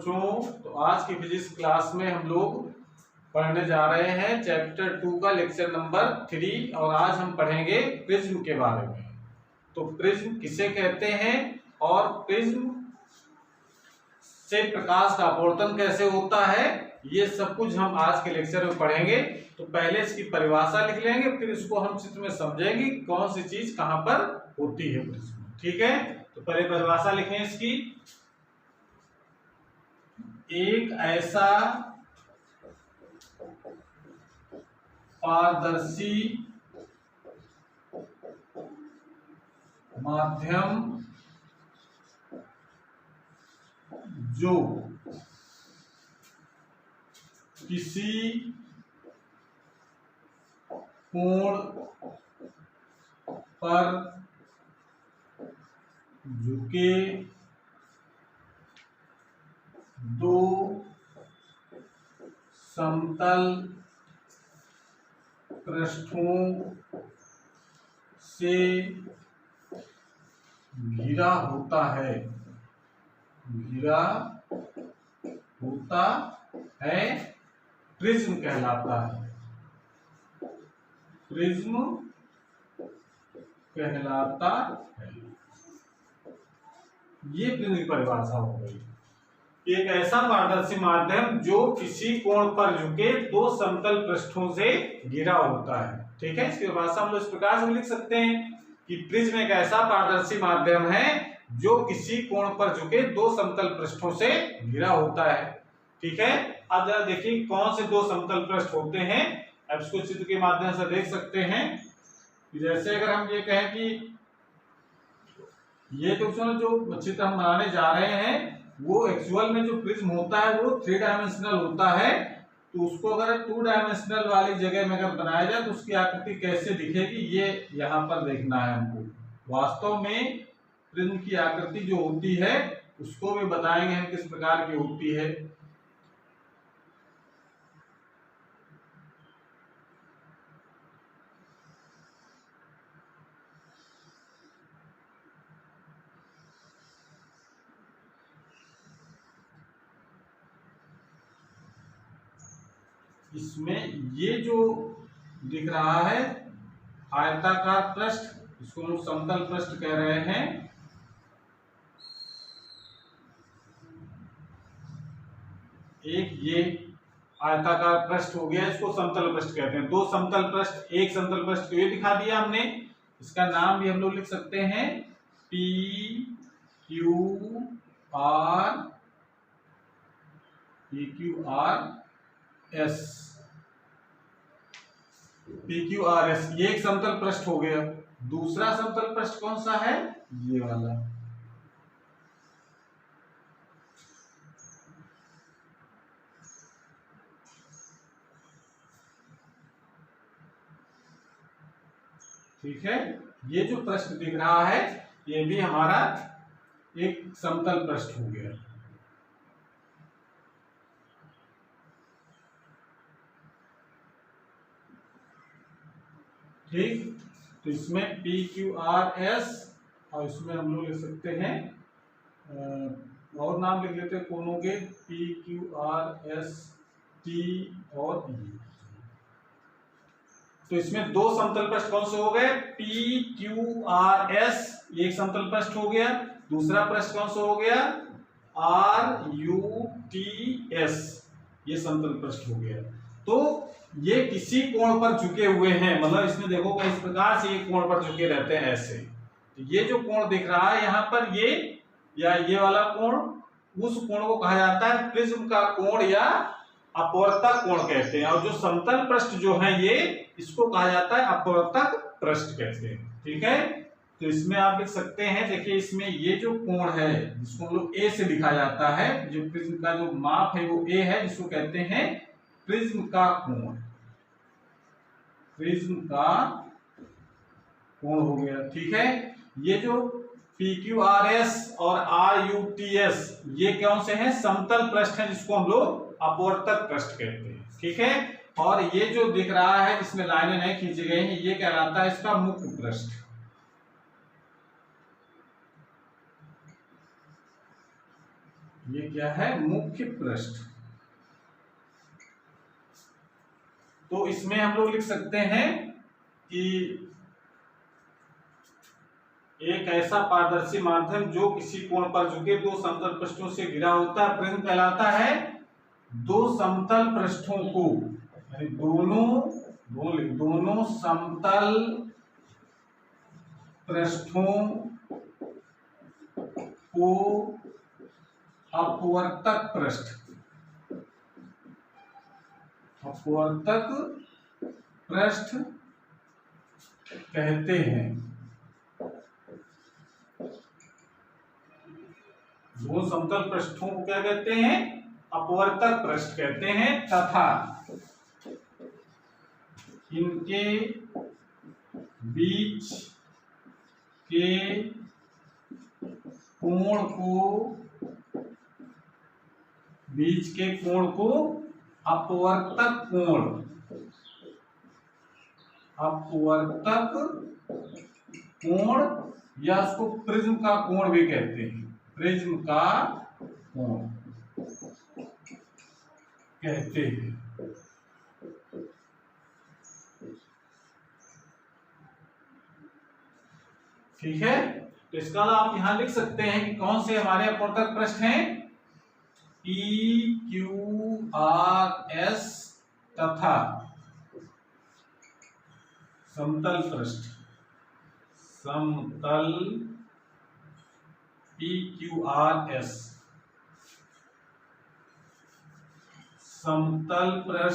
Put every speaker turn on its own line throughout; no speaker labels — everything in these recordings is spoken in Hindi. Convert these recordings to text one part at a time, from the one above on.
बच्चों, तो आज की फिजिक्स क्लास में हम लोग पढ़ने जा रहे हैं चैप्टर 2 का लेक्चर नंबर 3 और आज हम पढ़ेंगे प्रिज्म के बारे में। तो प्रिज्म किसे कहते हैं और प्रिज्म से प्रकाश का अपवर्तन कैसे होता है, ये सब कुछ हम आज के लेक्चर में पढ़ेंगे। तो पहले इसकी परिभाषा लिख लेंगे, फिर इसको हम चित्र में समझेंगे कौन सी चीज कहां पर होती है प्रिज्म। ठीक है, तो पहले परिभाषा लिखें इसकी। एक ऐसा पारदर्शी माध्यम जो किसी कोण पर झुके दो समतल पृष्ठों से घिरा होता है, प्रिज्म कहलाता है। प्रिज्म कहलाता है। ये प्रिज्म की परिभाषा हो गई। एक ऐसा पारदर्शी माध्यम जो किसी कोण पर झुके दो समतल पृष्ठों से घिरा होता है। ठीक है, इसकी परिभाषा हम लोग इस प्रकार से लिख सकते हैं कि प्रिज्म एक ऐसा पारदर्शी माध्यम है जो किसी कोण पर झुके दो समतल पृष्ठों से घिरा होता है। ठीक है, अब जरा देखिए कौन से दो समतल पृष्ठ होते हैं। अब इसको चित्र के माध्यम से देख सकते हैं। जैसे अगर हम ये कहें कि ये तो जो चित्र हम बनाने जा रहे हैं वो एक्चुअल में जो प्रिज्म होता है वो 3 डायमेंशनल होता है। तो उसको अगर 2 डायमेंशनल वाली जगह में अगर बनाया जाए तो उसकी आकृति कैसे दिखेगी, ये यहाँ पर देखना है हमको। वास्तव में प्रिज्म की आकृति जो होती है उसको भी बताएंगे हम किस प्रकार की होती है। इसमें ये जो दिख रहा है आयताकार पृष्ठ, इसको हम समतल पृष्ठ कह रहे हैं। एक ये आयताकार पृष्ठ हो गया, इसको समतल पृष्ठ कहते हैं। दो समतल पृष्ठ, एक समतल पृष्ठ को ये दिखा दिया हमने। इसका नाम भी हम लोग लिख सकते हैं PQRS। PQRS ये एक समतल पृष्ठ हो गया। दूसरा समतल पृष्ठ कौन सा है, ये वाला। ठीक है, ये जो पृष्ठ दिख रहा है ये भी हमारा एक समतल पृष्ठ हो गया। ठीक, तो इसमें PQRS और इसमें हम लोग लिख सकते हैं और नाम लिख लेते हैं कोनों के, PQRS T और E। तो इसमें दो समतल पृष्ठ कौन से हो गए, PQRS एक समतल पृष्ठ हो गया। दूसरा पृष्ठ कौन सा हो गया, RUTS ये समतल पृष्ठ हो गया। तो ये किसी कोण पर झुके हुए हैं, मतलब इसमें देखो इस प्रकार से ये कोण पर झुके रहते हैं ऐसे। तो ये जो कोण दिख रहा है यहाँ पर, ये या ये वाला कोण, उस कोण को कहा जाता है प्रिज्म का कोण या अपवर्तक कोण कहते हैं। और जो समतल पृष्ठ जो है ये, इसको कहा जाता है अपवर्तक पृष्ठ कहते हैं। ठीक है, तो इसमें आप लिख सकते हैं, देखिए इसमें ये जो कोण है जिसको हम लोग A से लिखा जाता है, जो प्रिज्म का जो माप है वो A है, जिसको कहते हैं प्रिज्म का कोण। प्रिज्म का कोण हो गया। ठीक है, ये जो PQRS और RUTS ये कौन से हैं, समतल पृष्ठ हैं जिसको हम लोग अपवर्तक पृष्ठ कहते हैं। ठीक है, और ये जो दिख रहा है जिसमें लाइनें नहीं खींची गई हैं, ये कहलाता है इसका मुख्य पृष्ठ। ये क्या है, मुख्य पृष्ठ। तो इसमें हम लोग लिख सकते हैं कि एक ऐसा पारदर्शी माध्यम जो किसी कोण पर झुके दो समतल पृष्ठों से घिरा होता है प्रिज्म कहलाता है। दो समतल पृष्ठों को, यानी दोनों समतल पृष्ठों को अपवर्तक पृष्ठ कहते हैं। दो समतल पृष्ठों को क्या कहते हैं, अपवर्तक पृष्ठ कहते हैं, तथा इनके बीच के कोण को अपवर्तक कोण या उसको प्रिज्म का कोण भी कहते हैं, प्रिज्म का कोण कहते हैं। ठीक है, तो इसका आप यहां लिख सकते हैं कि कौन से हमारे अपवर्तक पृष्ठ हैं, PQRS तथा समतल पृष्ठ, PQRS समतल पृष्ठ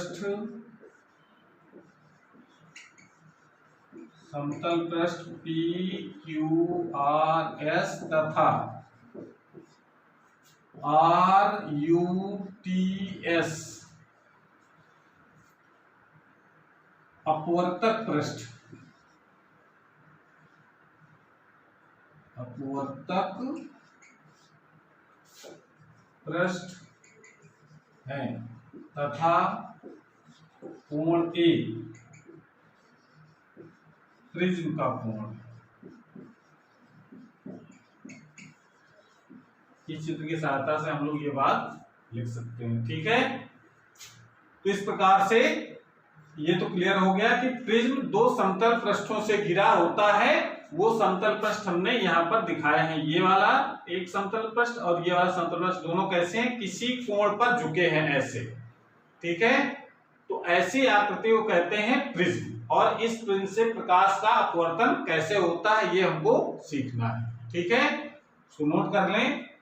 PQRS तथा RUTS अपवर्तक पृष्ठ हैं तथा कोण A प्रिज्म का कोण। इस चित्र की सहायता से हम लोग ये बात लिख सकते हैं। ठीक है, तो इस प्रकार से ये तो क्लियर हो गया कि प्रिज्म दो समतल पृष्ठों से घिरा होता है। वो समतल पृष्ठ हमने यहाँ पर दिखाए हैं, ये वाला एक समतल पृष्ठ और ये वाला समतल पृष्ठ, दोनों कैसे हैं, किसी कोण पर झुके हैं ऐसे। ठीक है, तो ऐसी आकृति को कहते हैं प्रिज्म, और इस प्रिज्म से प्रकाश का अपवर्तन कैसे होता है ये हमको सीखना है। ठीक है, इसको नोट कर लें।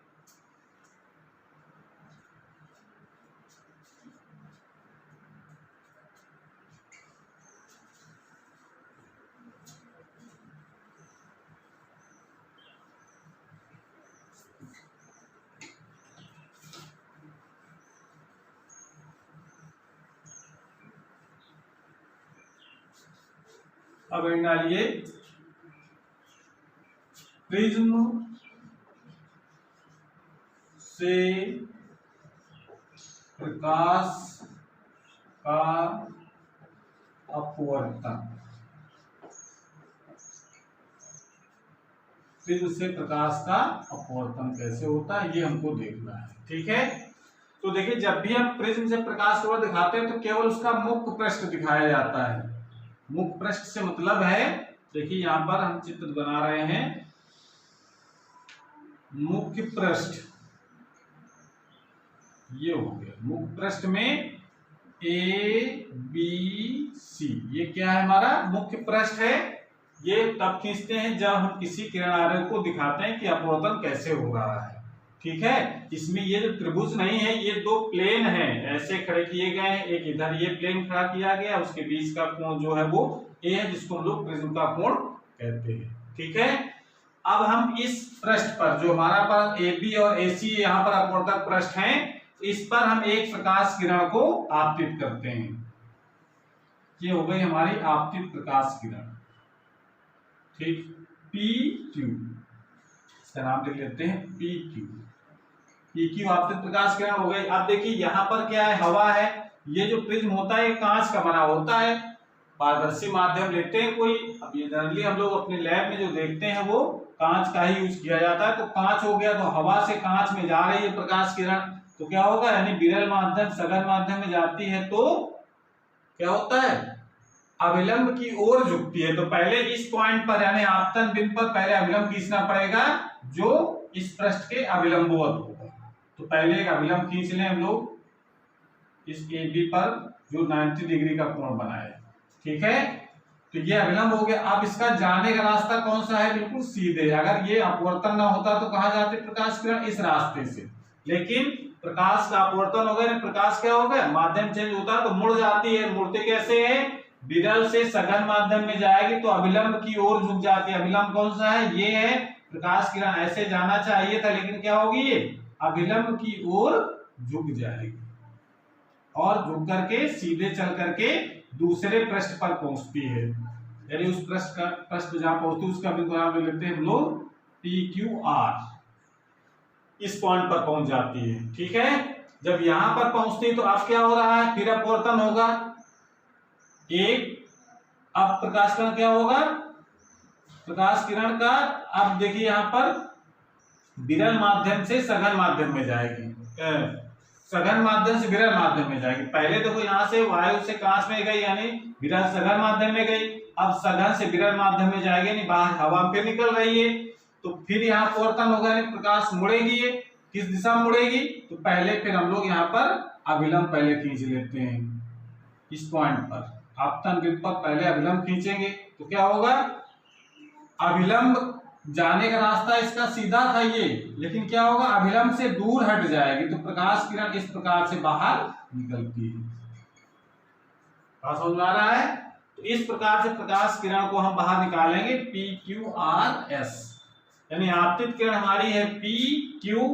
अब डालिए, प्रिज्म से प्रकाश का अपवर्तन, प्रिज्म से प्रकाश का अपवर्तन कैसे होता है ये हमको देखना है। ठीक है, तो देखिए जब भी हम प्रिज्म से प्रकाश को दिखाते हैं तो केवल उसका मुख्य पृष्ठ दिखाया जाता है। मुख्य पृष्ठ से मतलब है, देखिए यहां पर हम चित्र बना रहे हैं, मुख्य पृष्ठ ये हो गया। मुख्य पृष्ठ में ABC, ये क्या है, हमारा मुख्य पृष्ठ है। ये तब खींचते हैं जब हम किसी किरण आरेख को दिखाते हैं कि अपवर्तन कैसे हो रहा है। ठीक है, इसमें ये जो त्रिभुज नहीं है, ये दो प्लेन हैं ऐसे खड़े किए गए हैं, एक इधर ये प्लेन खड़ा किया गया, उसके बीच का कोण जो है वो ए है, जिसको हम लोग प्रिज्म का कोण कहते हैं। ठीक है, अब हम इस पृष्ठ पर जो हमारा पास AB और AC यहाँ पर अपवर्तक पृष्ठ हैं, इस पर हम एक प्रकाश किरण को आपतित करते हैं। ये हो गई हमारी आपतित प्रकाश किरण। ठीक, PQ, इसका नाम लिख लेते हैं PQ आपतित प्रकाश किरण हो गई। अब देखिए यहाँ पर क्या है, हवा है। ये जो प्रिज्म होता है कांच का बना होता है, पारदर्शी माध्यम लेते हैं कोई, अब ये जनरली हम लोग अपने लैब में जो देखते हैं वो कांच का ही यूज किया जाता है। तो कांच हो गया, तो हवा से कांच में जा रही है प्रकाश किरण, तो क्या होगा, यानी विरल माध्यम सघन माध्यम में जाती है तो क्या होता है, अभिलंब की ओर झुकती है। तो पहले इस पॉइंट पर यानी आपतन बिंदु पर पहले अभिलंब खींचना पड़ेगा जो इस पृष्ठ के अभिलंबवत होगा। तो पहले एक अभिलंब खींच लें हम लोग इस AB पर जो 90 डिग्री का कोण बनाए, ठीक है। तो ये अभिलंब हो गया। अब इसका जाने का रास्ता कौन सा है, बिल्कुल सीधे। अगर ये अपवर्तन ना होता तो कहां जाते प्रकाश किरण, इस रास्ते से, लेकिन प्रकाश का अपवर्तन हो गया, प्रकाश क्या हो गया, माध्यम चेंज होता है तो मुड़ जाती है। मुड़ते कैसे है, विरल से सघन माध्यम में जाएगी तो अभिलंब की ओर झुक जाती है। अभिलंब कौन सा है, ये है। प्रकाश किरण ऐसे जाना चाहिए था, लेकिन क्या होगी, ये अभिलंब की ओर झुक जाएगी और झुक करके सीधे चल करके दूसरे पृष्ठ पर पहुंचती है, यानी उस पृष्ठ जहां पहुंचती है उसका बिंदु नाम ले लेते हैं हम लोग PQR। इस पॉइंट पर पहुंच जाती है, ठीक है। जब यहां पर पहुंचती है तो अब क्या हो रहा है, फिर अपवर्तन होगा एक। अब प्रकाश किरण क्या होगा, प्रकाश किरण का अब देखिए यहां पर विरल माध्यम से सघन माध्यम में जाएगी, सघन माध्यम से विरल माध्यम में जाएगी। पहले देखो यहां से वायु से कांच में गई यानी विरल सघन माध्यम में गई, अब सघन से विरल माध्यम में जाएगी यानी बाहर हवा में निकल रही है। तो फिर यहाँ अपवर्तन होगा यानी प्रकाश मुड़ेगी, ये किस दिशा में मुड़ेगी, तो पहले फिर हम लोग यहाँ पर अभिलंब पहले खींच लेते हैं इस पॉइंट पर। आपतन बिंदु पर पहले अभिलंब खींचेंगे तो क्या होगा, अभिलंब जाने का रास्ता इसका सीधा था ये, लेकिन क्या होगा, अभिलंब से दूर हट जाएगी तो प्रकाश किरण इस प्रकार से बाहर निकलती है। समझ में आ रहा है। तो इस प्रकार से प्रकाश किरण को हम बाहर निकालेंगे PQRS, यानी आपतित किरण हमारी है PQ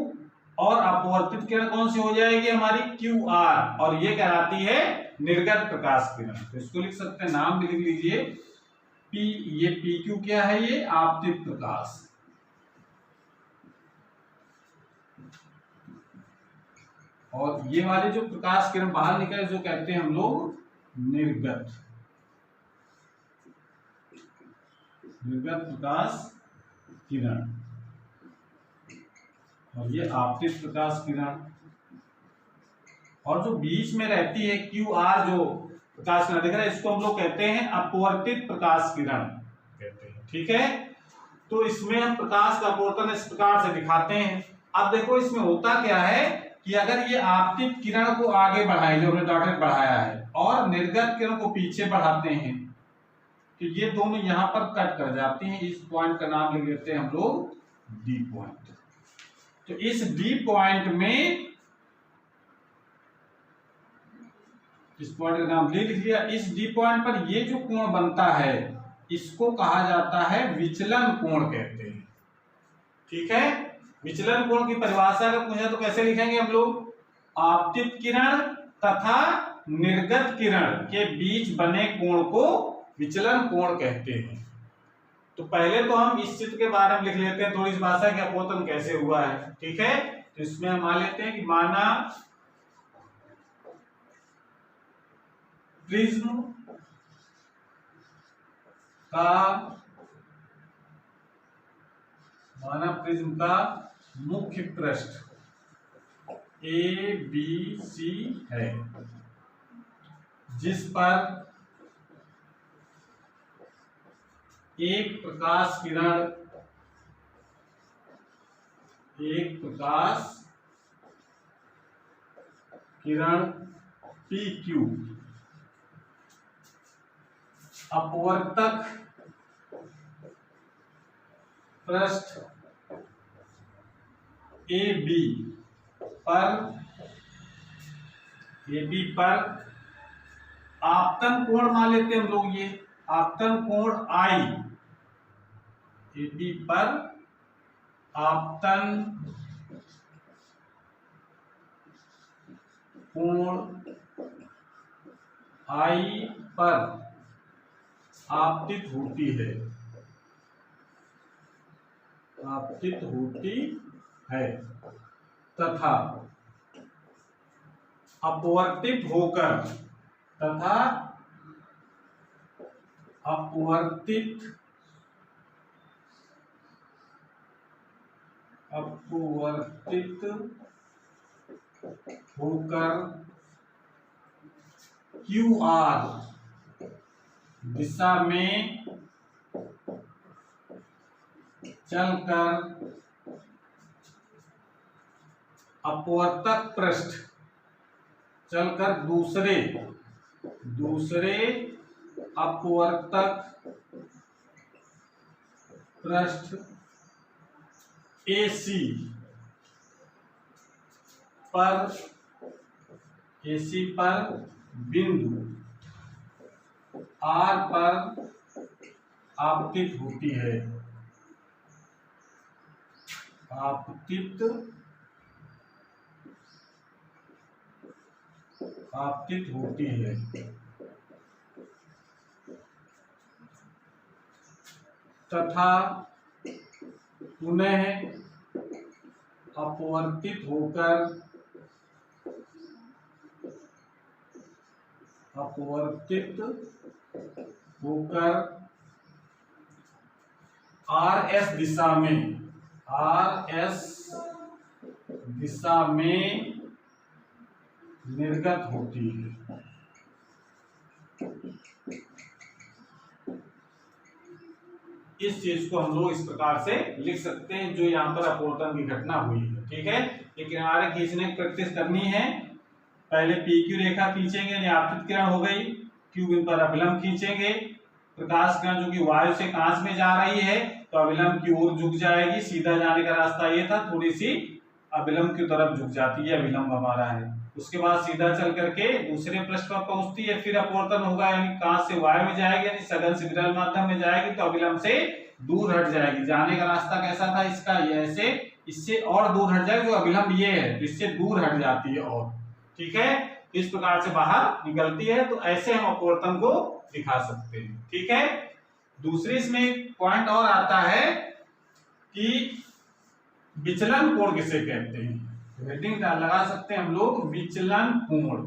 और अपवर्तित किरण कौन सी हो जाएगी हमारी QR, और ये कहलाती है निर्गत प्रकाश किरण। तो इसको लिख सकते हैं, नाम भी लिख लीजिए ये PQ क्या है, ये आपतित प्रकाश। और ये वाले जो प्रकाश किरण बाहर निकले जो कहते हैं हम लोग निर्गत प्रकाश किरण, और ये आपतित प्रकाश किरण। और जो बीच में रहती है QR जो प्रकाश किरण दिख रहा है, इसको हम लोग कहते हैं अपवर्तित प्रकाश किरण कहते हैं, ठीक है। तो इसमें हम प्रकाश का अपवर्तन इस प्रकार से दिखाते हैं। अब देखो इसमें होता क्या है कि अगर ये आपतित किरण को आगे बढ़ाए, जो हमने डॉटेड बढ़ाया है, और निर्गत किरण को पीछे बढ़ाते हैं तो ये दोनों यहां पर कट कर जाती हैं। इस पॉइंट का नाम लिख लेते हैं हम लोग D पॉइंट। तो इस D पॉइंट में, इस पॉइंट का नाम लिख लिया। इस D पॉइंट पर ये जो कोण बनता है इसको कहा जाता है विचलन कोण कहते हैं, ठीक है। विचलन कोण की परिभाषा अगर पूछे तो कैसे लिखेंगे हम लोग, आपतित किरण तथा निर्गत किरण के बीच बने कोण को विचलन कोण कहते हैं। तो पहले तो हम इस चित्र के बारे में लिख लेते हैं, थोड़ी इस भाषा का अपवर्तन कैसे हुआ है, ठीक है। तो इसमें हम मान लेते हैं कि माना प्रिज्म का मुख्य पृष्ठ ABC है, जिस पर एक प्रकाश किरण PQ अपवर्तक पृष्ठ AB पर आपतन कोण मान लेते हैं हम लोग, ये आपतन कोण I, AB पर आपतन कोण I पर आपतित होती है तथा अपवर्तित होकर अपवर्तित होकर QR दिशा में चलकर अपवर्तक पृष्ठ चलकर दूसरे अपवर्तक पृष्ठ AC पर बिंदु R पर आपतित होती है। आपतित होती है तथा पुनः अपवर्तित होकर RS दिशा में निर्गत होती है। इस चीज को हम लोग इस प्रकार से लिख सकते हैं, जो यहाँ पर अपवर्तन की घटना हुई है। ठीक है, ये किनारे खींचने की प्रैक्टिस करनी है। पहले PQ रेखा खींचेंगे, यानी आपतित किरण हो गई। Q बिंदु पर अभिलंब खींचेंगे। प्रकाश किरण जो कि वायु से कांच में जा रही है तो अभिलंब की ओर झुक जाएगी। सीधा जाने का रास्ता ये था, थोड़ी सी अभिलंब की तरफ झुक जाती है, अभिलंब हमारा है। उसके बाद सीधा चल करके दूसरे पृष्ठ पर पहुंचती है, फिर अपवर्तन होगा, यानी कांच से वायु में जाएगी, यानी सघन से विरल माध्यम में जाएगी तो अभिलंब से दूर हट जाएगी। जाने का रास्ता कैसा था इसका, ये ऐसे, इससे और दूर हट जाएगी। जो अभिलंब ये है तो इससे दूर हट जाती है और, ठीक है, इस प्रकार से बाहर निकलती है। तो ऐसे हम अपवर्तन को दिखा सकते हैं। ठीक है, दूसरी इसमें पॉइंट और आता है कि विचलन कोण किसे कहते हैं। हेडिंग लगा सकते हैं हम लोग, विचलन कोण।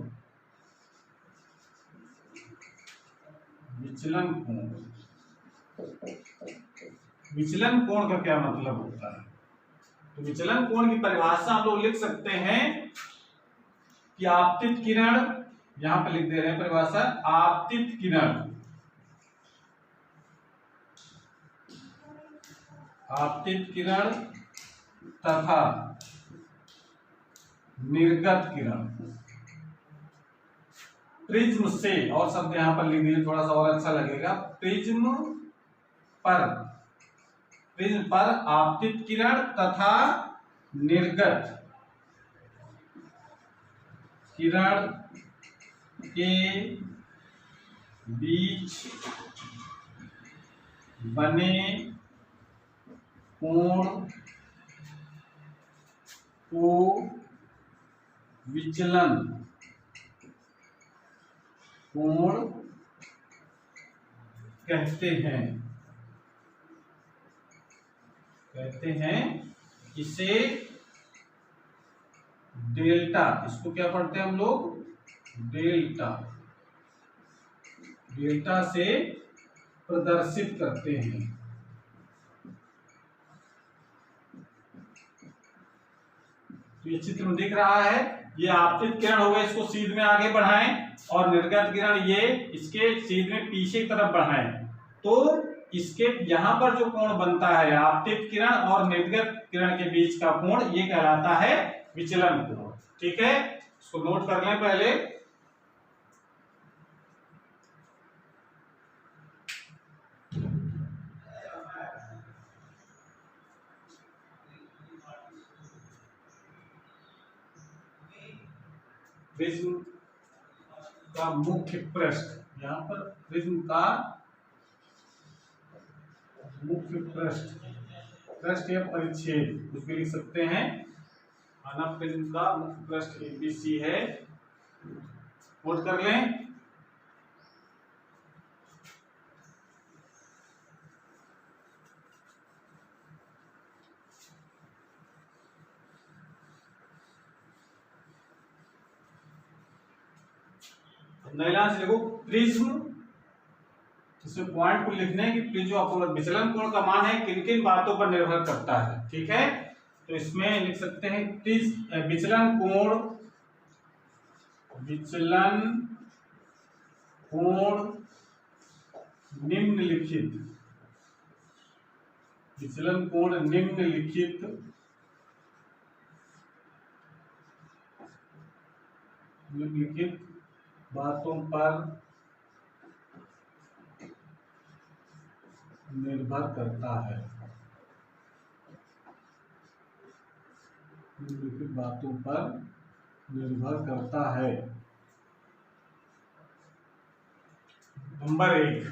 विचलन कोण का क्या मतलब होता है? तो विचलन कोण की परिभाषा हम लोग लिख सकते हैं कि आपतित किरण, यहां पर लिख दे रहे हैं परिभाषा, आपतित किरण तथा निर्गत किरण प्रिज्म से, और शब्द यहां पर लिख दीजिए थोड़ा सा और अच्छा लगेगा, प्रिज्म पर आपतित किरण तथा निर्गत किरण के बीच बने कोण को विचलन कोण कहते हैं। इसे डेल्टा, इसको क्या पढ़ते हैं हम लोग, डेल्टा से प्रदर्शित करते हैं। तो ये चित्र में दिख रहा है, ये आपतित किरण हो गए, इसको सीध में आगे बढ़ाएं, और निर्गत किरण ये इसके सीध में पीछे की तरफ बढ़ाएं, तो इसके यहां पर जो कोण बनता है आपतित किरण और निर्गत किरण के बीच का कोण, ये कहलाता है विचलन कोण। ठीक है, इसको नोट कर लें पहले। प्रिज्म का मुख्य पृष्ठ, यहां पर प्रिज्म का मुख्य पृष्ठ या परिच्छेद कुछ भी लिख सकते हैं। माना प्रिज्म का मुख्य पृष्ठ ABC है, नोट कर लें। नैला से देखो, प्रिज्म इसमें पॉइंट को लिखने हैं कि जो विचलन कोण का मान है किन किन बातों पर निर्भर करता है। ठीक है, तो इसमें लिख सकते हैं विचलन कोण निम्नलिखित बातों पर निर्भर करता है। निम्नलिखित बातों पर निर्भर करता है। नंबर 1,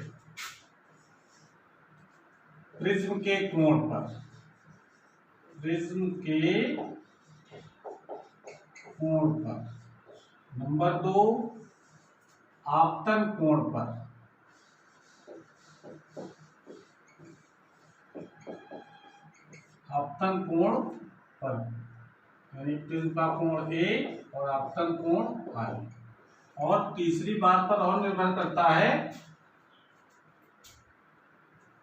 प्रिज्म के कोण पर। नंबर 2, आपतन कोण पर। यानी प्रिज्म का कोण ए और आपतन कोण आई। और तीसरी बात पर और निर्भर करता है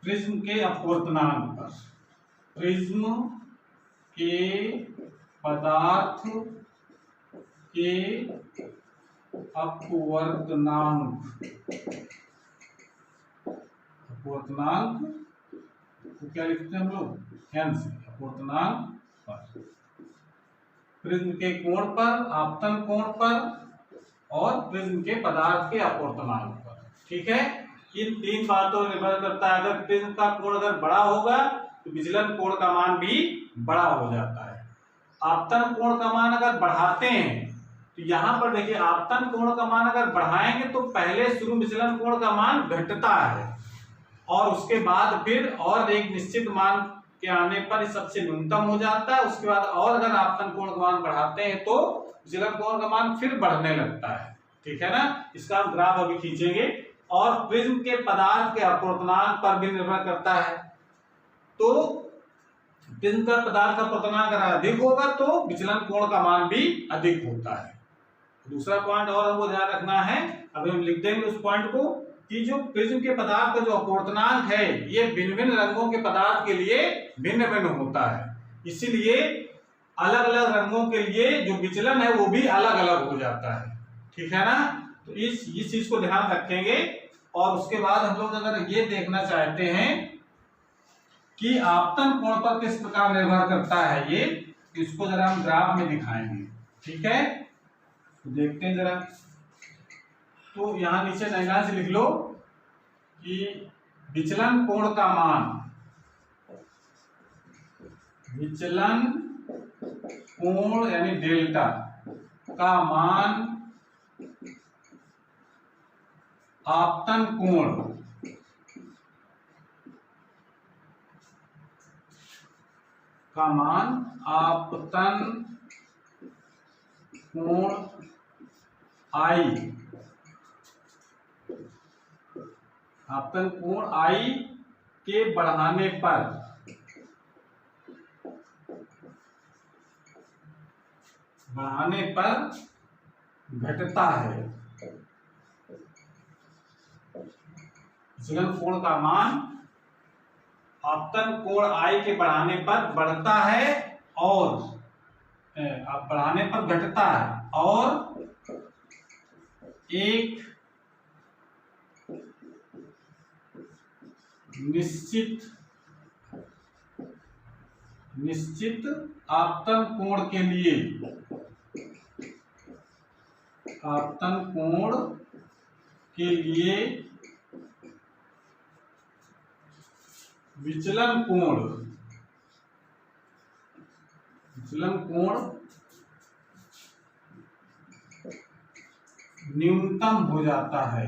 प्रिज्म के अपवर्तनांक पर। प्रिज्म के पदार्थ के अपवर्तनांक तो क्या लिखते हैं हम लोग, n से अपवर्तनांक पर। प्रिज्म के कोण पर, आपतन कोण पर और प्रिज्म के पदार्थ के अपवर्तनांक पर। ठीक है, इन 3 बातों पर निर्भर करता है। अगर प्रिज्म का कोण अगर बड़ा होगा तो विचलन कोण का मान भी बड़ा हो जाता है। आपतन कोण का मान अगर बढ़ाते हैं तो यहाँ पर देखिए, आपतन कोण का मान अगर बढ़ाएंगे तो पहले शुरू विचलन कोण का मान घटता है और उसके बाद फिर और एक निश्चित मान के आने पर सबसे न्यूनतम हो जाता है। उसके बाद और अगर आपतन कोण का मान बढ़ाते हैं तो विचलन कोण का मान फिर बढ़ने लगता है। ठीक है ना, इसका हम ग्राफ अभी खींचेंगे। और प्रिज्म के पदार्थ के अपवर्तनांक पर भी निर्भर करता है। तो प्रिज्म का पदार्थ का अपवर्तनांक अगर अधिक होगा तो विचलन कोण का मान भी अधिक होता है। दूसरा पॉइंट और हमको ध्यान रखना है, अभी हम लिख देंगे उस पॉइंट को, कि जो प्रिज्म के पदार्थ का जो अपवर्तनांक है ये भिन्न भिन्न रंगों के पदार्थ के लिए भिन्न भिन्न होता है। इसीलिए अलग अलग रंगों के लिए जो विचलन है वो भी अलग अलग हो जाता है। ठीक है ना, तो इस चीज को ध्यान रखेंगे। और उसके बाद हम लोग अगर ये देखना चाहते हैं कि आपतन कोण पर किस प्रकार निर्भर करता है ये, इसको जरा हम ग्राफ में दिखाएंगे। ठीक है, तो देखते हैं जरा। तो यहां नीचे लाइन से लिख लो कि विचलन कोण का मान, विचलन कोण यानी डेल्टा का मान आपतन कोण आपतन कोण आई के बढ़ाने पर घटता है। विचलन कोण का मान आपतन कोण आई के बढ़ाने पर बढ़ता है और बढ़ाने पर घटता है और एक निश्चित आपतन कोण के लिए विचलन कोण न्यूनतम हो जाता है।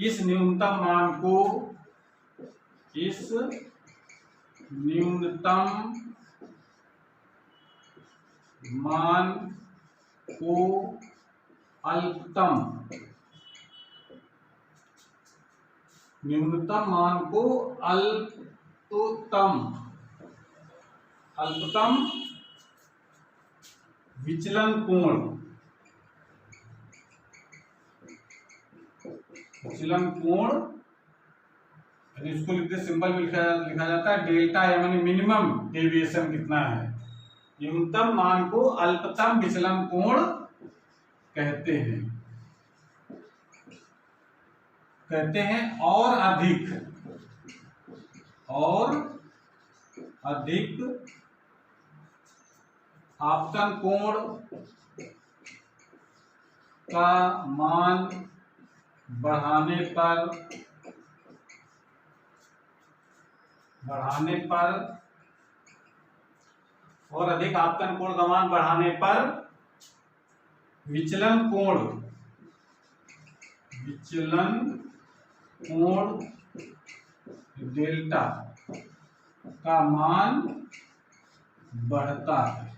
इस न्यूनतम मान को अल्पतम तो तम अल्पतम विचलन कोण, विचलन कोण इसको लिखते सिंबल में लिखा जाता है डेल्टा एम, यानी मिनिमम डेविएशन कितना है, न्यूनतम मान को अल्पतम विचलन कोण कहते हैं। और अधिक आपतन कोण का मान बढ़ाने पर और अधिक आपतन कोण का मान बढ़ाने पर विचलन कोण डेल्टा का मान बढ़ता है।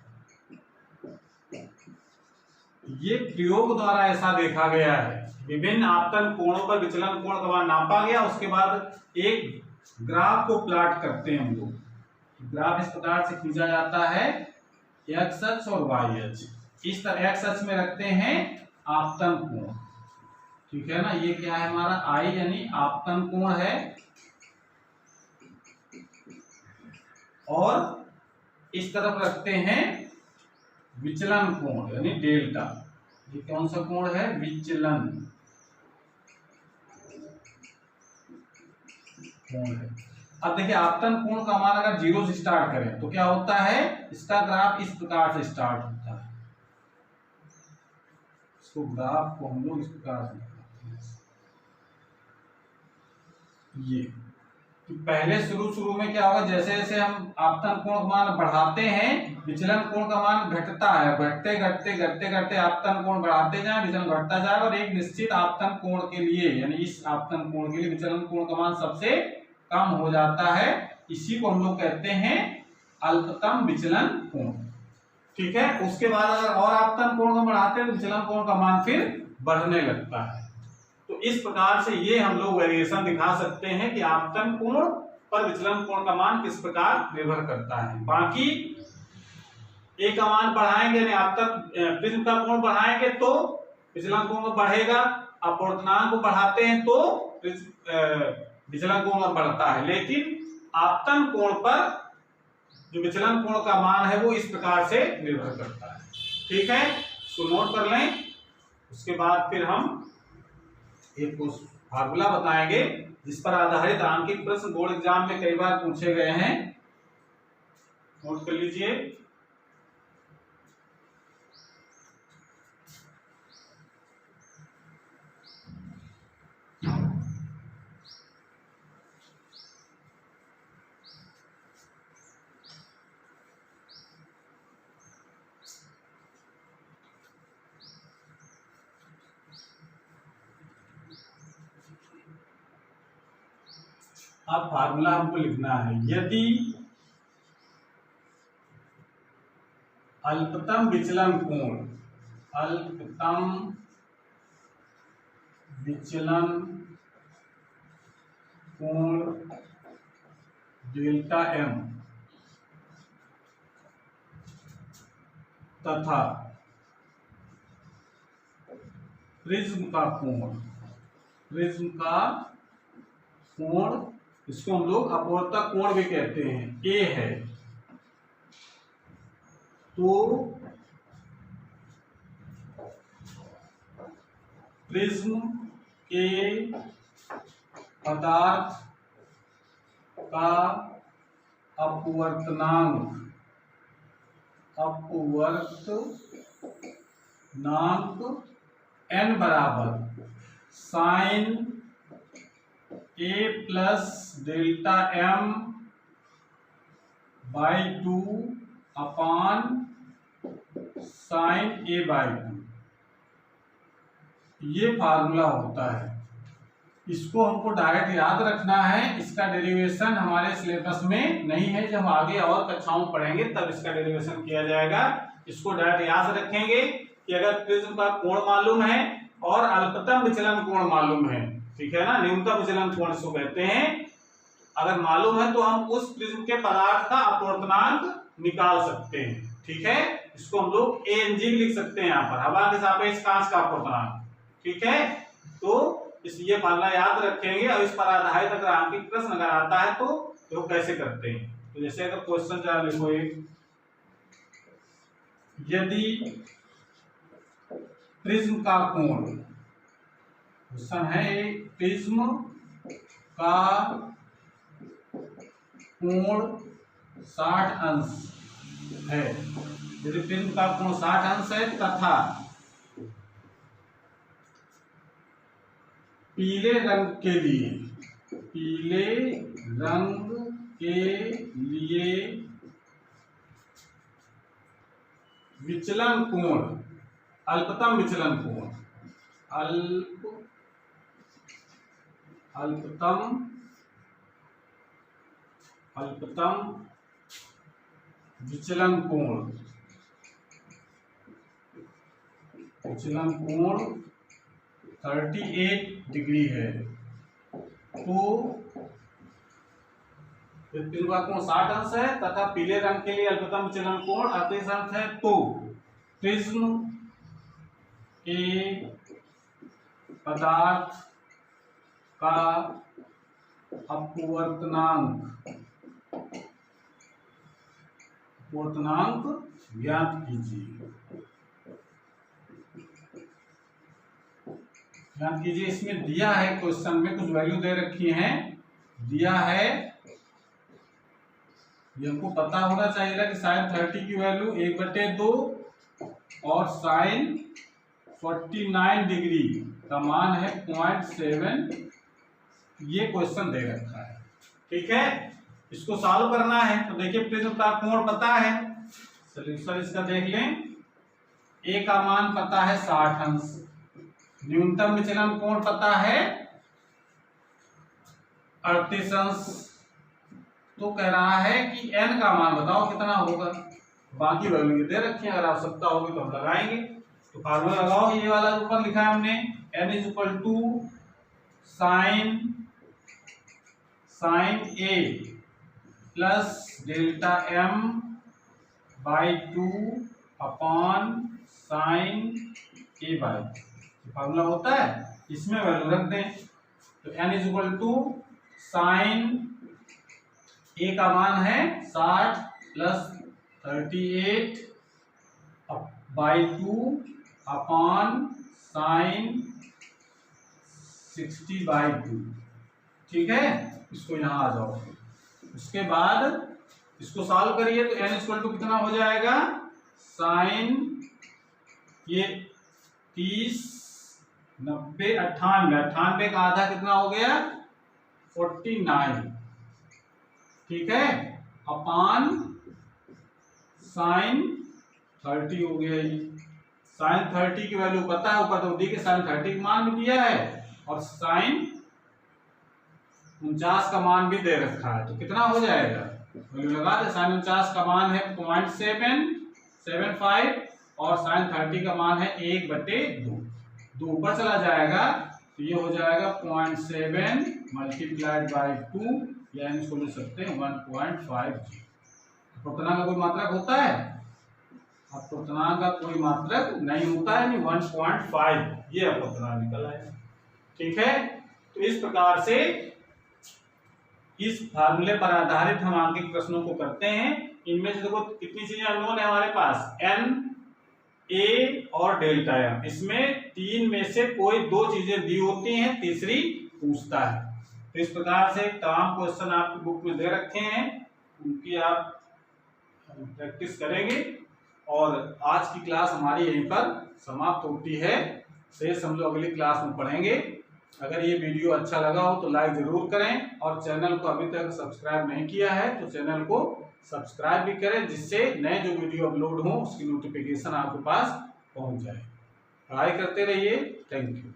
ये प्रयोग द्वारा ऐसा देखा गया है, विभिन्न आपतन कोणों पर विचलन कोण का मान नापा गया, उसके बाद एक ग्राफ को प्लॉट करते हैं हम लोग। ग्राफ इस प्रकार से खींचा जाता है, एक्स अक्ष और वाई अक्ष। इस तरह एक्स अक्ष में रखते हैं आपतन कोण, ठीक है ना, ये क्या है हमारा आई यानी आपतन कोण है, और इस तरफ रखते हैं विचलन कोण यानी डेल्टा। ये कौन सा कोण है, विचलन कोण है। अब देखिए आपतन कोण का मान अगर 0 से स्टार्ट करें तो क्या होता है, इसका ग्राफ इस प्रकार से स्टार्ट होता है। इसको ग्राफ को हम लोग इस प्रकार से दिखाते हैं, ये तो पहले शुरू में क्या होगा, जैसे जैसे हम आपतन कोण का मान बढ़ाते हैं विचलन कोण का मान घटता है, घटते आपतन कोण बढ़ाते जाए, विचलन घटता जाए, और एक निश्चित आपतन कोण के लिए यानी इस आपतन कोण के लिए विचलन कोण का मान सबसे कम हो जाता है। इसी को हम लोग कहते हैं अल्पतम विचलन कोण, ठीक है। उसके बाद अगर और आपतन कोण को बढ़ाते हैं तो विचलन कोण का मान फिर बढ़ने लगता है। तो इस प्रकार से ये हम लोग वेरिएशन दिखा सकते हैं कि आपतन कोण पर विचलन कोण का मान किस प्रकार निर्भर करता है। बाकी ए का मान बढ़ाएंगे यानी आपतन प्रिज्म का कोण बढ़ाएंगे तो विचलन कोण बढ़ेगा, अपवर्तनांक को बढ़ाते हैं तो विचलन कोण बढ़ता है, लेकिन आपतन कोण पर जो विचलन कोण का मान है वो इस प्रकार से निर्भर करता है, ठीक है। तो नोट कर लें। उसके बाद फिर हम एक फार्मूला बताएंगे जिस पर आधारित आंकिक प्रश्न बोर्ड एग्जाम में कई बार पूछे गए हैं, नोट कर लीजिए। अब फार्मूला हमको लिखना है, यदि अल्पतम विचलन कोण डेल्टा एम तथा प्रिज्म का कोण इसको हम लोग अपवर्तक कोण भी कहते हैं, ए है, तो प्रिज्म के पदार्थ का अपवर्तनांक n बराबर sine a plus delta m by 2 अपान साइन a बाई 2, ये फार्मूला होता है। इसको हमको डायरेक्ट याद रखना है, इसका डेरिवेशन हमारे सिलेबस में नहीं है, जब आगे और कक्षाओं पढ़ेंगे तब इसका डेरिवेशन किया जाएगा। इसको डायरेक्ट याद रखेंगे कि अगर प्रिज्म का कोण मालूम है और अल्पतम विचलन कोण मालूम है, ठीक है ना, न्यूनतम विचलन कोण इसको कहते हैं, अगर मालूम है तो हम उस प्रिज्म के पदार्थ का अपवर्तनांक निकाल सकते हैं। ठीक है, इसको हम लोग Ang लिख सकते हैं यहाँ पर, हवा के सापेक्ष कांच का अपवर्तनांक। ठीक है, तो ये फार्मूला याद रखेंगे और इस पर आधारित अगर आपके प्रश्न अगर आता है तो कैसे करते हैं। तो जैसे अगर क्वेश्चन चार लिखो, एक यदि प्रिज्म का कोण, क्वेश्चन है एक प्रिज्म का कोण 60 अंश है, यदि प्रिज्म का कोण 60 अंश है तथा पीले रंग के लिए विचलन कोण, अल्पतम विचलन कोण, अल्पतम विचलन कोण 38 डिग्री है, तो प्रिज्म का कोण 60 अंश है तथा पीले रंग के लिए अल्पतम विचलन कोण 38 अंश है, तो प्रिज्म के पदार्थ का अपवर्तनांक ज्ञात कीजिए। इसमें दिया है, क्वेश्चन में कुछ वैल्यू दे रखी हैं, दिया है, ये हमको पता होना चाहिए कि sin 30 की वैल्यू 1/2 और sin 49 डिग्री का मान है 0.7, ये क्वेश्चन दे रखा है। ठीक है, इसको सॉल्व करना है। तो देखिए प्रिज्म का कोण पता है, सॉल्यूशन इसका देख लें। ए का मान पता है 60 अंश, न्यूनतम विचलन कोण पता है 38 अंश, तो कह रहा है कि n का मान बताओ कितना होगा। बाकी वैल्यू दे रखी है, अगर आवश्यकता होगी तो हम लगाएंगे। तो फार्मूला लगाओ, ये वाला ऊपर लिखा है हमने, n = sin A plus delta m/2 upon sin A/2 formula होता है, इसमें वैल्यू रख दें। तो n = sin A का मान है 60 प्लस 38/2 अपॉन sin 60/2। ठीक है, इसको यहाँ आ जाओ। उसके बाद इसको सॉल्व करिए तो n = कितना हो जाएगा, sin ये 30 90 98 का आधा कितना हो गया 49। ठीक है, अपान sin 30 हो गया। ये sin 30 की वैल्यू पता है, ऊपर तो दी के sin 30 का मान भी दिया है और sin 49 का मान भी दे रखा है। तो कितना हो जाएगा, वैल्यू लगा दे। sin 49 का मान है 0.775 और sin 30 का मान है 1/2, 2 ऊपर चला जाएगा तो ये हो जाएगा 0.7 × 2, यानी इसको लिख सकते हैं 1.5। अपवर्तनांक का कोई मात्रक होता है, अपवर्तनांक का कोई मात्रक नहीं होता है, 1.5 ये अपवर्तनांक निकल आएगा। ठीक है, तो इस प्रकार से इस फार्मूले पर आधारित हम आगे के प्रश्नों को करते हैं। इनमें से देखो कितनी चीजें अननोन है हमारे पास, n, a और डेल्टा m। इसमें 3 में से कोई 2 चीजें दी होती हैं, तीसरी पूछता है। तो इस प्रकार से तमाम क्वेश्चन आपकी बुक में दे रखे हैं, उनकी आप प्रैक्टिस करेंगे। और आज की क्लास हमारी यहीं पर समाप्त होती है, शेष हम लोग अगली क्लास में पढ़ेंगे। अगर ये वीडियो अच्छा लगा हो तो लाइक जरूर करें, और चैनल को अभी तक सब्सक्राइब नहीं किया है तो चैनल को सब्सक्राइब भी करें, जिससे नए जो वीडियो अपलोड हो उसकी नोटिफिकेशन आपके पास पहुंच जाए। पढ़ाई करते रहिए। Thank you.